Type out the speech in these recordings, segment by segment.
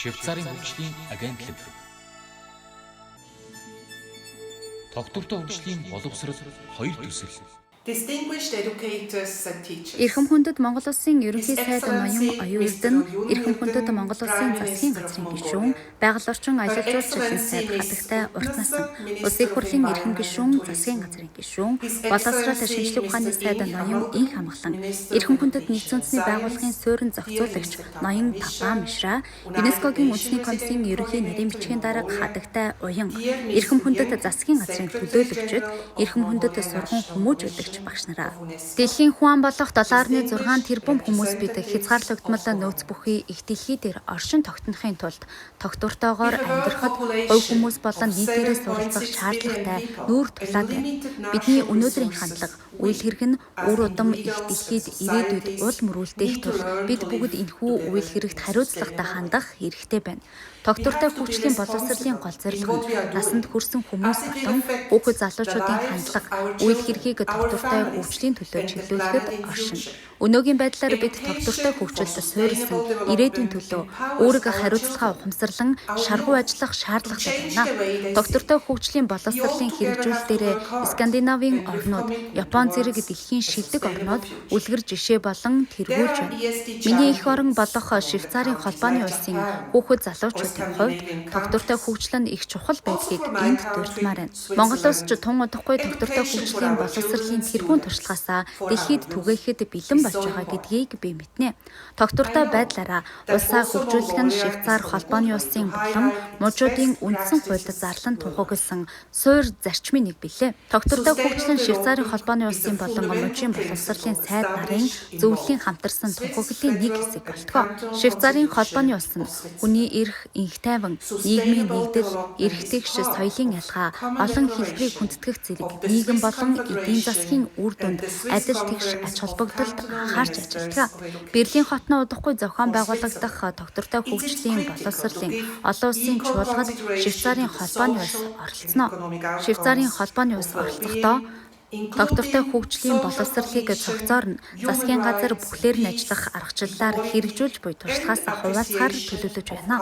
Швейцарын хөгжлийн агентлаг. Тогтвортой хөгжлийн боловсрол 2 төсөл. Distinguished educators and teachers. Эрхэм хүндэт Монгол Улсын ерөнхий сайд ноён оюун эрдэнэ, эрхэм хүндэт Монгол Улсын засгийн газрын гишүүн, байгаль орчин аялал жуулчлалын сайд хатагтай урт насан, Улсын их хурлын эрхэм гишүүн, засгийн газрын гишүүн, боловсрол шинжилгээ ухааны сайд ноён Инх Амгалан, эрхэм хүндэт нийгмийн үндэсний байгууллагын суурин зохицуулагч ноён Таван Мишра, ЮНЕСКОгийн үндэсний комиссийн ерөнхий нарийн бичгийн дарга хатагтай уян, эрхэм хүндэт засгийн газрын төлөөлөгчид, эрхэм хүндэт сургууль хүмүүжүүлэгч багш нараа. Дэлхийн хүн ам болох 7.6 тэрбум хүмүүс бид хязгаарлагдмал нөөц бүхий их дэлхий дээр оршин тогтнохын тулд тогтвортойгоор амьдрахад хувь хүмүүс болон нийтээрээ суралцах шаардлагатай нүүр тулаад байна. Бидний өнөөдрийн хандлага, үйл хэрэг нь үр удам их дэлхийд ирээдүйд ул мөрүүлдэх тул бид бүгд энэхүү үйл хэрэгт хариуцлагатай хандах хэрэгтэй байна. Тогтвортой хөгжлийн боловсролын гол зорилго нь насанд хүрсэн хүмүүс болон хүүхэд залуучуудын хандлага, үйл хэргийг тогтвортой хөгжлийн төлөө чиглүүлэхэд оршин. Өнөөгийн байдлаар бид тогтвортой хөгжилд суурилсан ирээдүйн төлөө өөрийгөө хариуцлагаа ухамсарлан шаргуу ажиллах шаардлагатай байна. Тогтвортой хөгжлийн боловсролын хэрэгжүүлэлтээр Скандинавын орнууд, Япон зэрэг дэлхийн шилдэг орнууд үлгэр жишээ болон тэргүүлж байна. Миний эх орон болох Швейцарын холбооны улсын хүүхэд залуучуудын хувьд тогтвортой хөгжил нь их чухал байдгийг энд дурдмаар байна. Монгол улс ч тун удахгүй тогтвортой хөгжлийн боловсролын тэргуун туршлагаасаа дэлхийд түгээхэд бэлэн болж байгаа гэдгийг би мэднэ. Тогтвортой байдлаараа улсаа хөгжүүлэх нь Швейцар холбооны улсын болон мужуудын үндсэн хуульд зарлан тунхагласан суурь зарчмын нэг билээ. Тогтвортой хөгжил нь Швейцарын холбооны улсын болон мужийн боловсролын сайд нарын зөвлөлийн хамтарсан тунхаглалын нэг хэсэг болтгоо. Швейцарын холбооны улс нь хүний эрх, инх тайван, нийгмийн нэгдэл, эрхтгч соёлын ялгаа, олон хэлбэрийг хүндэтгэх зэрэг нийгэм болон эдийн засгийн үр дүнд адил тэгш ач холбогдолд анхаарч ажилладаг. Берлин хотноо удахгүй зохион байгуулагдах тогтвортой хөгжлийн боловсролын олон улсын чуулгад Швейцарын холбооны улс оролцсноо. Швейцарын холбооны улс оролцохдоо тогтвортой хөгжлийн боловсролыг цогцоор нь засгийн газар бүхлээр нь ажиллах аргачлалаар хэрэгжүүлж буй туршлагаас хуваалцахаар төлөвлөж байна.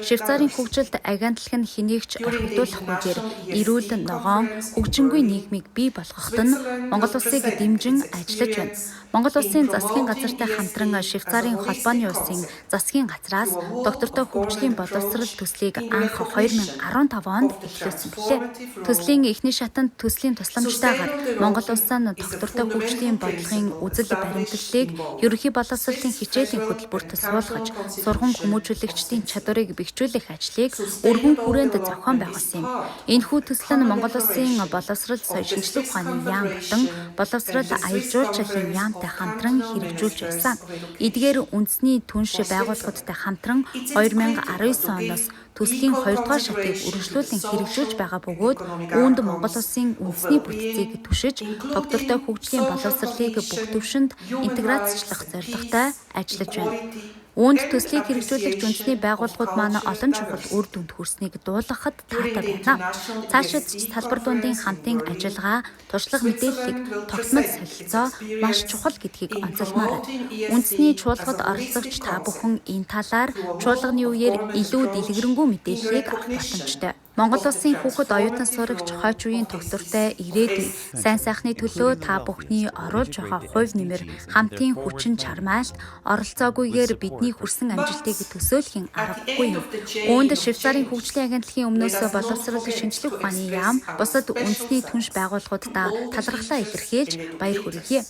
Швейцарын хөгжилд агентлаг нь хэнийг ч орхигдуулахгүйгээр эрүүл, ногоон, хөгжингүй нийгмийг бий болгоход нь Монгол улсыг дэмжин ажиллаж байна. Монгол улсын засгийн газартай хамтран Швейцарын холбооны улсын засгийн газраас доктортой хөгжлийн боловсрол төслийг анх 2015 онд эхлүүлсэн билээ. Төслийн эхний шатанд төслийн тусламжтайгаар Монгол улс нь доктортой хөгжлийн бодлогын үзэл баримтлалыг ерөнхий боловсролын хичээлийн хөтөлбөрт суулгаж, сургам хүмүүжүүлэгчдийн чадварыг бэхжүүлэх ажлыг өргөн хүрээнд зохион байгуулсан юм. Энэхүү төсөл нь Монгол улсын боловсрол соёл шинжилгээ ухааны яам болон боловсрол аялал жуулчлалын яамтай хамтран хэрэгжүүлж байсан. Эдгээр үндэсний түнш байгууллагуудтай хамтран 2019 оноос төслийн 2 дугаар шатыг үргэлжлүүлэн хэрэгжүүлж байгаа бөгөөд үүнд Монгол улсын үндэсний бүтцийг түшиж, доктортой хөгжлийн боловсролыг бүх түвшинд интеграцчлах зорилготой ажиллаж байна. Үүнд төслийг хэрэгжүүлэгч үндэсний байгууллагууд маань олон чухал үр дүнд хүрснийг дуулгахад таатай байна. Цаашид салбар дундын хамтын ажиллагаа, туршлага мэдээллийг тогтмол солилцоо маш чухал гэдгийг онцолмоор байна. Үндэсний чуулгад оролцогч та бүхэн энэ талаар чуулганы үеэр илүү дэлгэрэнгүй мэдээллийг авах боломжтой. Монгол улсын хүүхэд оюутан сурагч хойч үеийн тогтвортой ирээдүй, сайн сайхны төлөө та бүхний оруулж байгаа хувь нэмэр, хамтын хүчин чармайлт, оролцоогүйгээр бидний хүрсэн амжилтыг төсөөлхийн аргагүй юм. Үүнд Швейцарын хөгжлийн агентлагийн өмнөөс боловсрол шинжилгээ ухааны яам, бусад үндэсний түнш байгууллагуудаа талархлаа илэрхийлж баяр хүргэе.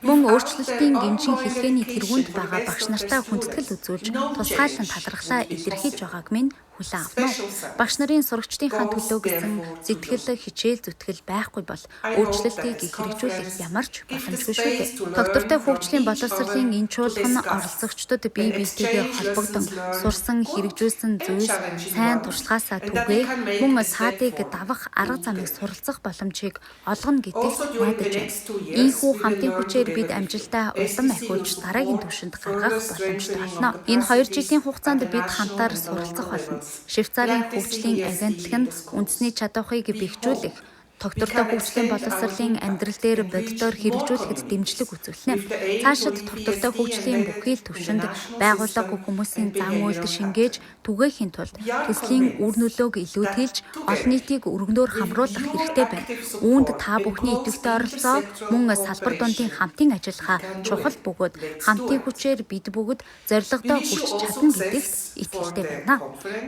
Мөн өөрчлөлтийн гэмшин хэлхээний тэргуунд байгаа багш нартай хүндэтгэл үзүүлж тусгайлан талархлаа илэрхийлж байгааг минь хүлээн авна. Багш нарын сурагчдынхаа төлөө гэсэн сэтгэл хичээл зүтгэл байхгүй бол өөрчлөлтийг хэрэгжүүлэх ямар ч боломжгүй шүү дээ. Доктортой хөгжлийн боловсролын энэ чуулга нь оролцогчдод бие биетэйгээ холбогдсон, сурсан, хэрэгжүүлсэн зүйлс, сайн туршлагаасаа түгээх, мөн цаадыг давах арга замыг суралцах боломжийг олгоно гэдэгт найдаж байна. Ийхүү хамтын хүчээр бид амжилтаа улам ахиулж дараагийн түвшинд гаргах боломжтой болно. Энэ 2 жилийн хугацаанд бид хамтаар суралцах болно. Швейцарын хөгжлийн агентлаг нь үндэсний чадварыг бэхжүүлэх, Тогтвортой хөгжлийн боловсролын амьдрал дээр боддоор хэрэгжүүлэхэд дэмжлэг үзүүлнэ. Цаашид тогтвортой хөгжлийн бүхий л түвшинд байгууллага хүмүүсийн зан үйлд шингээж түгээхийн тулд төслийн үр нөлөөг илүүдэлж олон нийтийг өргөнөөр хамруулах хэрэгтэй байна. Үүнд та бүхний идэвхтэй оролцоо мөн салбар дундын хамтын ажиллагаа чухал бөгөөд хамтын хүчээр бид бүгд зорилгодоо хүрч чадна гэдэгт итгэлтэй байна.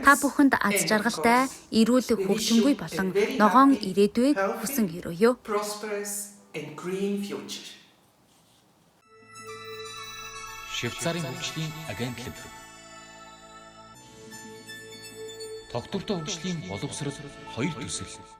Та бүхэнд аз жаргалтай, эрүүл хөгжингүй болон ногоон ирээдүйг хүсэн өрөөё. prosperous and green future. Швейцарын хөгжлийн агентлаг. Тогтвортой хөгжлийн боловсрол 2 төсөл.